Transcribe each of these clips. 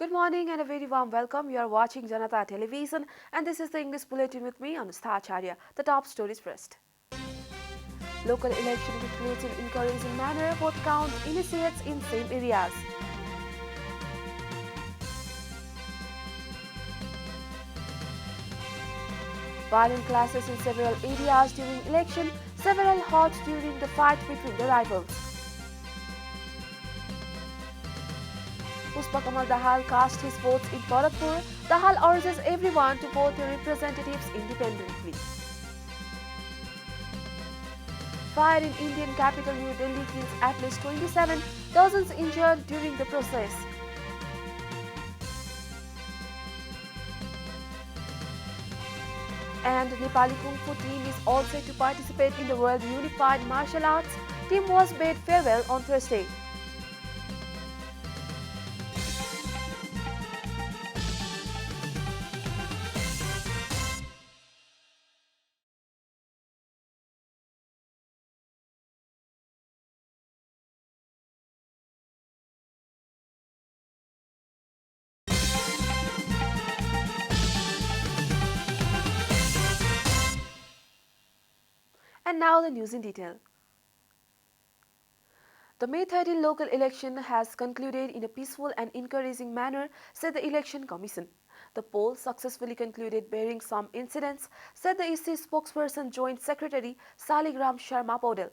Good morning and a very warm welcome. You are watching Janata Television and this is the English Bulletin with me, Anustha Acharya. The top stories first. Local election concludes in encouraging manner, vote count initiates in same areas. Violent clashes in several areas during election, several hot during the fight between the rivals. Pushpa Dahal cast his votes in Bharatpur. Dahal urges everyone to vote their representatives independently. Fire in Indian capital New Delhi kills at least 27, dozens injured during the process. And Nepali Kung Fu team is all set to participate in the World Unified Martial Arts. Team was bade farewell on Thursday. And now the news in detail. The May 13 local election has concluded in a peaceful and encouraging manner, said the Election Commission. The poll successfully concluded barring some incidents, said the EC spokesperson Joint Secretary Saligram Sharma Podel.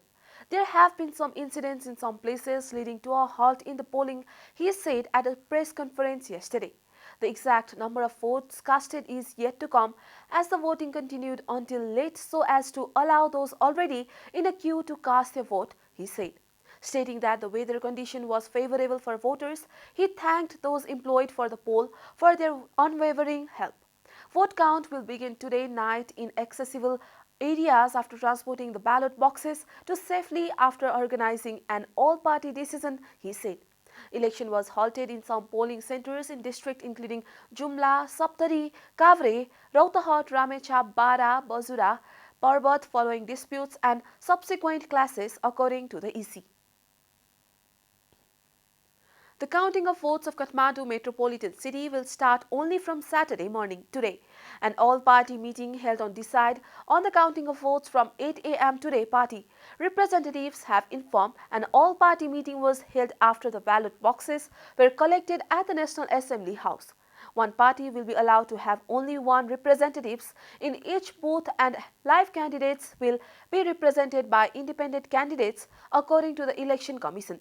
There have been some incidents in some places leading to a halt in the polling, he said at a press conference yesterday. The exact number of votes casted is yet to come as the voting continued until late so as to allow those already in a queue to cast their vote, he said. Stating that the weather condition was favorable for voters, he thanked those employed for the poll for their unwavering help. Vote count will begin today night in accessible areas after transporting the ballot boxes to safely after organizing an all-party decision, he said. Election was halted in some polling centers in districts including Jumla, Saptari, Kavre, Rautahat, Ramechhap, Bara, Bazura, Parbat following disputes and subsequent clashes according to the EC. The counting of votes of Kathmandu metropolitan city will start only from Saturday morning today. An all-party meeting held on Decide on the counting of votes from 8 a.m. today party. Representatives have informed an all-party meeting was held after the ballot boxes were collected at the National Assembly House. One party will be allowed to have only one representatives in each booth and live candidates will be represented by independent candidates according to the Election Commission.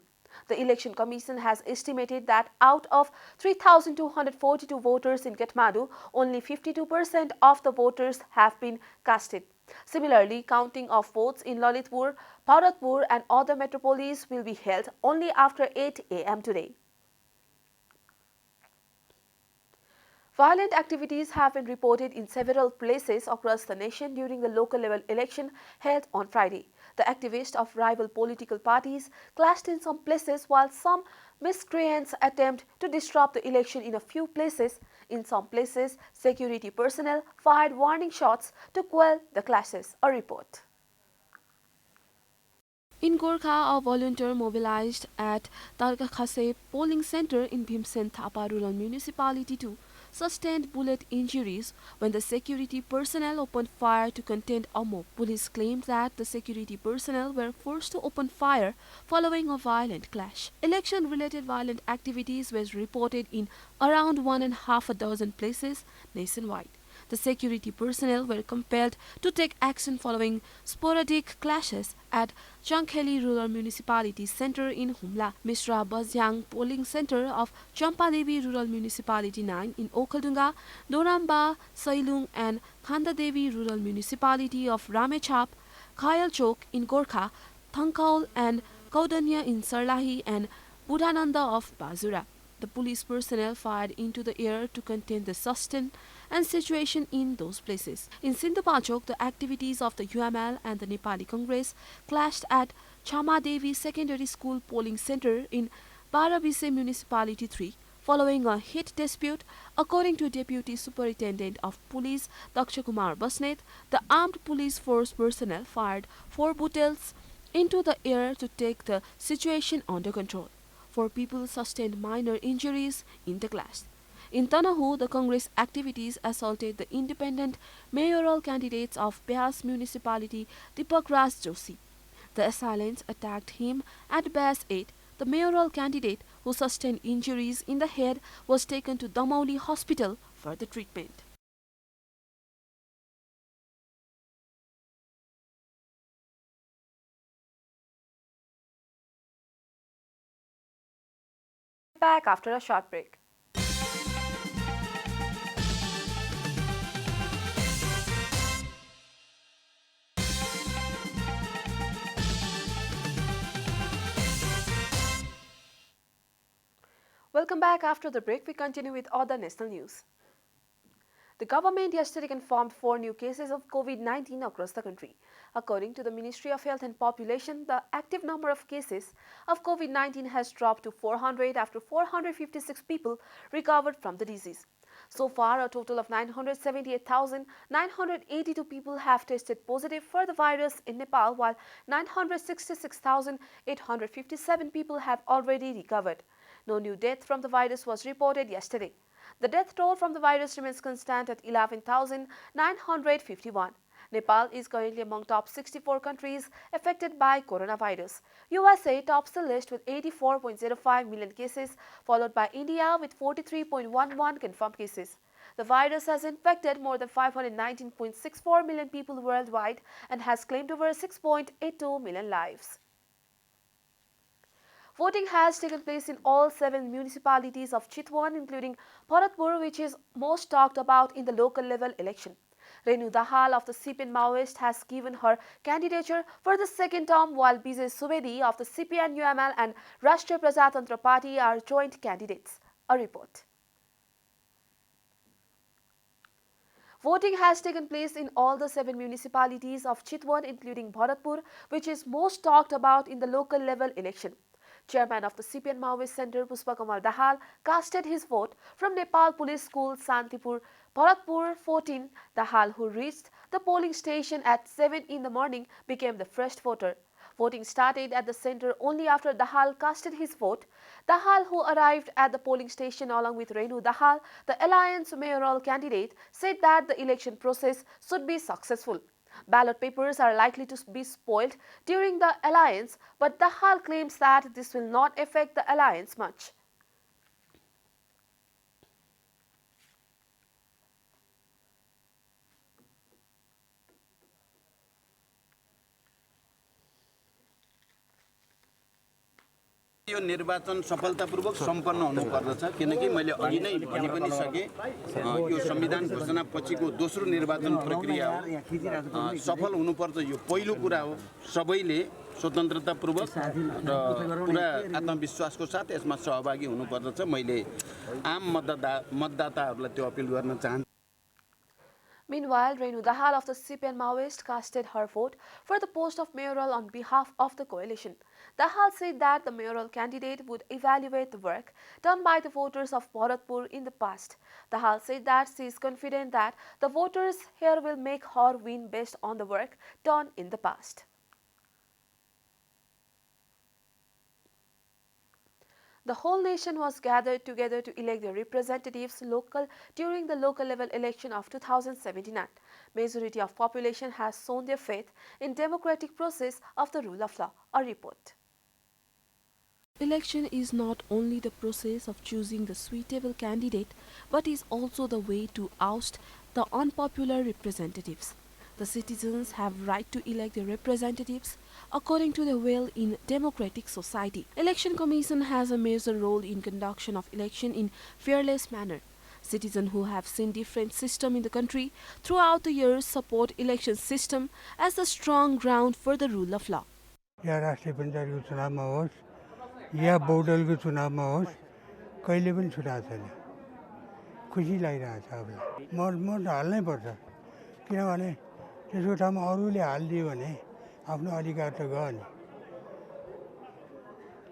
The Election Commission has estimated that out of 3,242 voters in Kathmandu, only 52% of the voters have been casted. Similarly, counting of votes in Lalitpur, Bharatpur and other metropolis will be held only after 8 a.m. today. Violent activities have been reported in several places across the nation during the local level election held on Friday. The activists of rival political parties clashed in some places while some miscreants attempt to disrupt the election in a few places. In some places, security personnel fired warning shots to quell the clashes. A report. In Gorkha, a volunteer mobilized at Tarkakhase polling center in Bhimsen Thapa Rural Municipality 2 sustained bullet injuries when the security personnel opened fire to contain a mob. Police claimed that the security personnel were forced to open fire following a violent clash. Election-related violent activities were reported in around 1.5 places nationwide. The security personnel were compelled to take action following sporadic clashes at Changkheli Rural Municipality Center in Humla, Misra Bazyang Polling Center of Champadevi Rural Municipality 9 in Okhaldunga, Doramba, Sailung and Khandadevi Rural Municipality of Ramechhap, Khayal Chowk in Gorkha, Thangkaul and Kaudanya in Sarlahi and Budhananda of Bazura. The police personnel fired into the air to contain the sustained and situation in those places. In Sindhupachok, the activities of the UML and the Nepali Congress clashed at Chamadevi Secondary School Polling Center in Barabise Municipality 3 following a heat dispute. According to Deputy Superintendent of Police Daksha Kumar Basnet, the armed police force personnel fired 4 bullets into the air to take the situation under control. 4 people sustained minor injuries in the clash. In Tanahu, the Congress activities assaulted the independent mayoral candidates of Beas municipality, Deepak Raj Joshi. The assailants attacked him at Beas 8. The mayoral candidate, who sustained injuries in the head, was taken to Damauli Hospital for the treatment. Back after a short break. Welcome back. After the break, we continue with other national news. The government yesterday confirmed 4 new cases of COVID-19 across the country. According to the Ministry of Health and Population, the active number of cases of COVID-19 has dropped to 400 after 456 people recovered from the disease. So far, a total of 978,982 people have tested positive for the virus in Nepal, while 966,857 people have already recovered. No new death from the virus was reported yesterday. The death toll from the virus remains constant at 11,951. Nepal is currently among top 64 countries affected by coronavirus. USA tops the list with 84.05 million cases, followed by India with 43.11 confirmed cases. The virus has infected more than 519.64 million people worldwide and has claimed over 6.82 million lives. Voting has taken place in all 7 municipalities of Chitwan, including Bharatpur, which is most talked about in the local level election. Renu Dahal of the CPN Maoist has given her candidature for the second term, while Bijay Subedi of the CPN UML and Rashtriya Prajatantra Party are joint candidates. A report. Voting has taken place in all the 7 municipalities of Chitwan, including Bharatpur, which is most talked about in the local level election. Chairman of the CPN Maoist Center, Pushpakamal Dahal, casted his vote from Nepal Police School, Santipur, Bharatpur 14. Dahal, who reached the polling station at 7 in the morning, became the first voter. Voting started at the center only after Dahal casted his vote. Dahal, who arrived at the polling station along with Renu Dahal, the Alliance mayoral candidate, said that the election process should be successful. Ballot papers are likely to be spoiled during the alliance, but Dahal claims that this will not affect the alliance much. यो निर्वाचन सफलतापूर्वक सम्पन्न हुनुपर्दछ किनकि मैले अघि नै भनि पनि सके यो संविधान घोषणा पछिको दोस्रो निर्वाचन प्रक्रिया हो सफल हुनुपर्छ यो पहिलो कुरा हो सबैले स्वतन्त्रतापूर्वक र पुरा आत्मविश्वासको साथ यसमा सहभागी हुनुपर्दछ मैले आम मतदाताहरूलाई त्यो अपील गर्न चाहन्छु Meanwhile, Renu Dahal of the CPN Maoist casted her vote for the post of mayoral on behalf of the coalition. Dahal said that the mayoral candidate would evaluate the work done by the voters of Bharatpur in the past. Dahal said that she is confident that the voters here will make her win based on the work done in the past. The whole nation was gathered together to elect their representatives during the local level election of 2017. Majority of population has shown their faith in democratic process of the rule of law. A report. Election is not only the process of choosing the suitable candidate, but is also the way to oust the unpopular representatives. The citizens have right to elect their representatives according to their will in democratic society. Election Commission has a major role in conduction of election in fearless manner. Citizens who have seen different system in the country throughout the years support election system as the strong ground for the rule of law. या राष्ट्रिय पञ्चायतको चुनावमा होस् या बहुदलको चुनावमा होस् कहिले पनि छुटा छैन खुसी लागिरहेछ अब म हाल्नै पर्छ किनभने त्यसको ठाउँमा अरूले हालिदियो भने आफ्नो अधिकार त गयो नि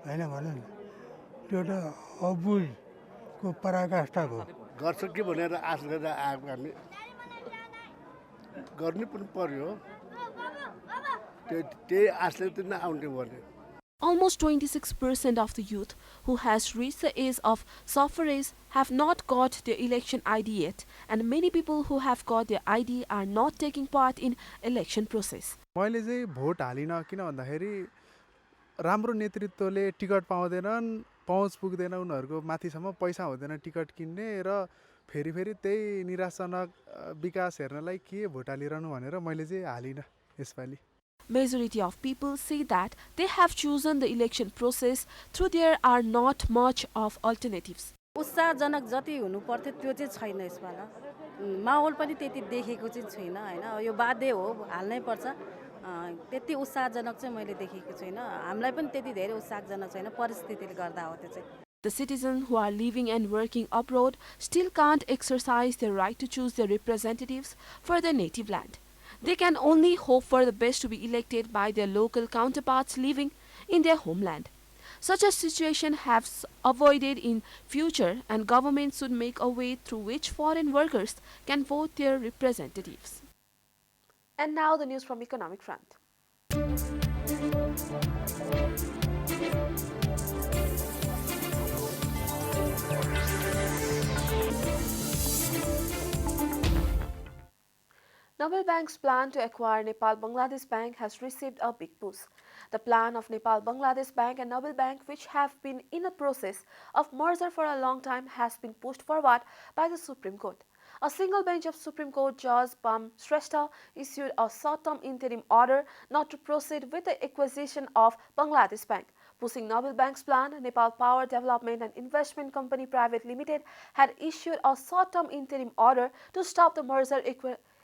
हैन भन न त्यो त अबुझको पराकाष्ठा भयो गर्छ के भनेर आश गरेर आएको हामी गर्नु पनि पर्यो त्यही आशले त नआउने भने Almost 26% of the youth who has reached the age of suffrage have not got their election ID yet, and many people who have got their ID are not taking part in election process. मैले चाहिँ vote हालिन किन भन्दाखेरि राम्रो नेतृत्वले ticket पाउँदैनन्, पहुँच पुग्दैन उनीहरूको माथिसम्म, पैसा हुँदैन टिकट किन्ने र फेरि फेरि त्यही निराशाजनक विकास हेर्नलाई के भोट हालिरहनु भनेर मैले चाहिँ हालिन यसपालि। Majority of people say that they have chosen the election process through there are not much of alternatives. उत्साहजनक जति हुनु पर्थ्यो त्यो चाहिँ छैन यसपाला। माहौल पनि त्यति देखेको चाहिँ छैन हैन, यो बाध्य हो हाल्नै पर्छ। त्यति उत्साहजनक चाहिँ मैले देखेको छैन, हामीलाई पनि त्यति धेरै उत्साहजनक छैन, परिस्थितिले गर्दा हो त्यो चाहिँ। The citizens who are living and working abroad still can't exercise their right to choose their representatives for their native land. They can only hope for the best to be elected by their local counterparts living in their homeland. Such a situation has avoided in future, and government should make a way through which foreign workers can vote their representatives. And now the news from economic front. Naval Bank's plan to acquire Nepal-Bangladesh Bank has received a big boost. The plan of Nepal-Bangladesh Bank and Naval Bank, which have been in a process of merger for a long time, has been pushed forward by the Supreme Court. A single bench of Supreme Court Judge Pam Shrestha issued a short-term interim order not to proceed with the acquisition of Bangladesh Bank. Pushing Naval Bank's plan, Nepal Power Development and Investment Company Private Limited had issued a short-term interim order to stop the merger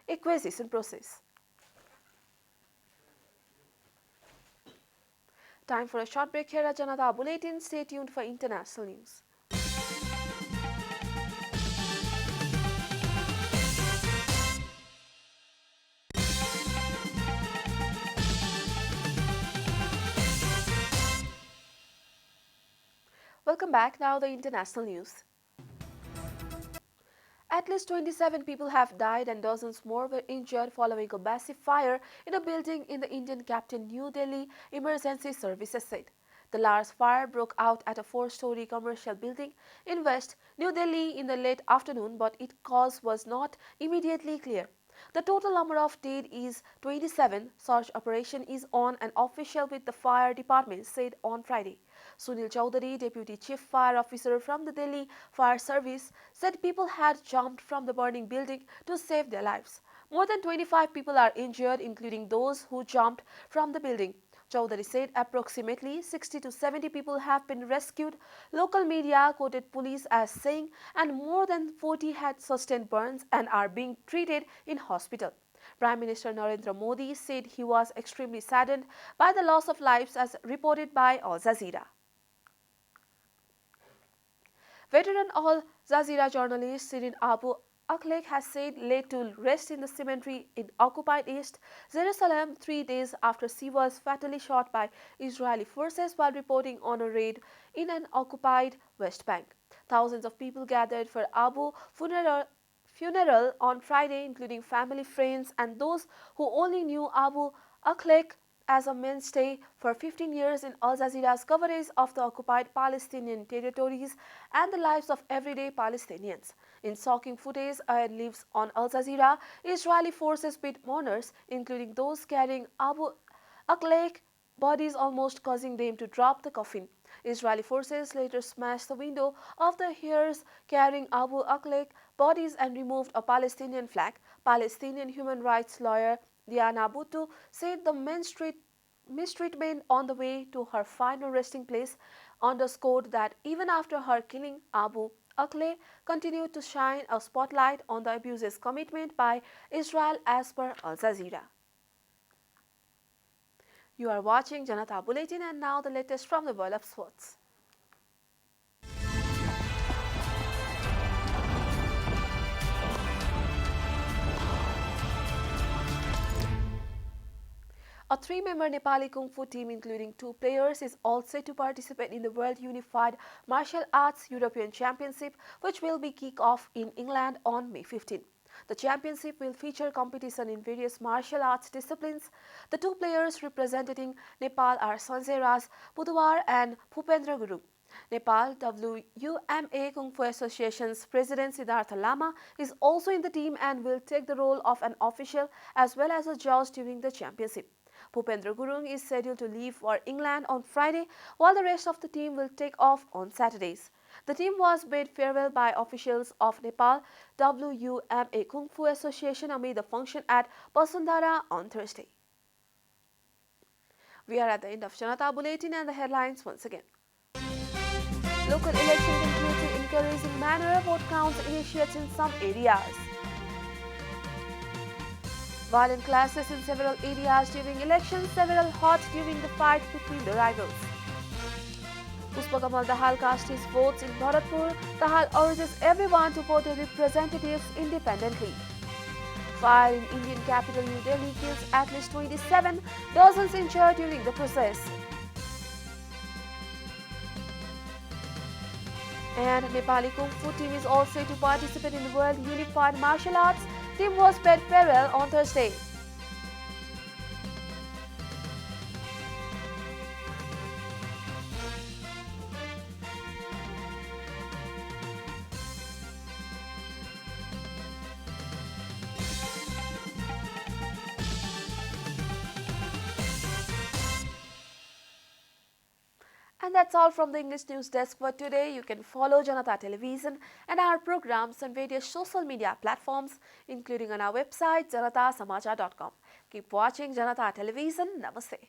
acquisition process. Time for a short break here at Janata Bulletin. Stay tuned for international news. Welcome back. Now the international news. At least 27 people have died and dozens more were injured following a massive fire in a building in the Indian capital New Delhi, emergency services said. The large fire broke out at a 4-story commercial building in West New Delhi in the late afternoon, but its cause was not immediately clear. The total number of dead is 27. Search operation is on, an official with the fire department said on Friday. Sunil Chowdhury, Deputy Chief Fire Officer from the Delhi Fire Service, said people had jumped from the burning building to save their lives. More than 25 people are injured, including those who jumped from the building. Chowdhury said approximately 60 to 70 people have been rescued. Local media quoted police as saying, and more than 40 had sustained burns and are being treated in hospital. Prime Minister Narendra Modi said he was extremely saddened by the loss of lives as reported by Al Jazeera. Veteran Al Jazeera journalist Sirin Abu Akleh has said laid to rest in the cemetery in occupied East Jerusalem 3 days after she was fatally shot by Israeli forces while reporting on a raid in an occupied West Bank. Thousands of people gathered for Abu funeral on Friday, including family, friends, and those who only knew Abu Akleh as a mainstay for 15 years in Al Jazeera's coverage of the occupied Palestinian territories and the lives of everyday Palestinians. In shocking footage aired lives on Al Jazeera, Israeli forces beat mourners, including those carrying Abu Akleh bodies, almost causing them to drop the coffin. Israeli forces later smashed the window of the hearse carrying Abu Akleh bodies and removed a Palestinian flag. Palestinian human rights lawyer Diana Buttu said the mistreatment on the way to her final resting place underscored that even after her killing, Abu Akleh continued to shine a spotlight on the abuses committed by Israel as per Al Jazeera. You are watching Janata Bulletin, and now the latest from the world of sports. A 3-member Nepali Kung Fu team, including 2 players, is all set to participate in the World Unified Martial Arts European Championship, which will be kick off in England on May 15. The championship will feature competition in various martial arts disciplines. The two players representing Nepal are Sanjay Raj Pudwar and Bhupendra Gurung. Nepal WUMA Kung Fu Association's president Siddhartha Lama is also in the team and will take the role of an official as well as a judge during the championship. Bhupendra Gurung is scheduled to leave for England on Friday, while the rest of the team will take off on Saturdays. The team was bid farewell by officials of Nepal WUMA Kung Fu Association amid the function at Basundhara on Thursday. We are at the end of Janata Bulletin and the headlines once again. Local election concludes in encouraging manner, vote counts initiates in some areas. Violent clashes in several areas during elections, several hot during the fight between the rivals. Pushpakamal Dahal cast his votes in Bharatpur. Dahal urges everyone to vote their representatives independently. Fire in Indian capital New Delhi kills at least 27, dozens injured during the process. And Nepali Kung Fu team is all set to participate in the World Unified Martial Arts. Team was bid farewell on Thursday. And that's all from the English News Desk for today. You can follow Janata Television and our programs on various social media platforms, including on our website, janatasamachar.com. Keep watching Janata Television. Namaste.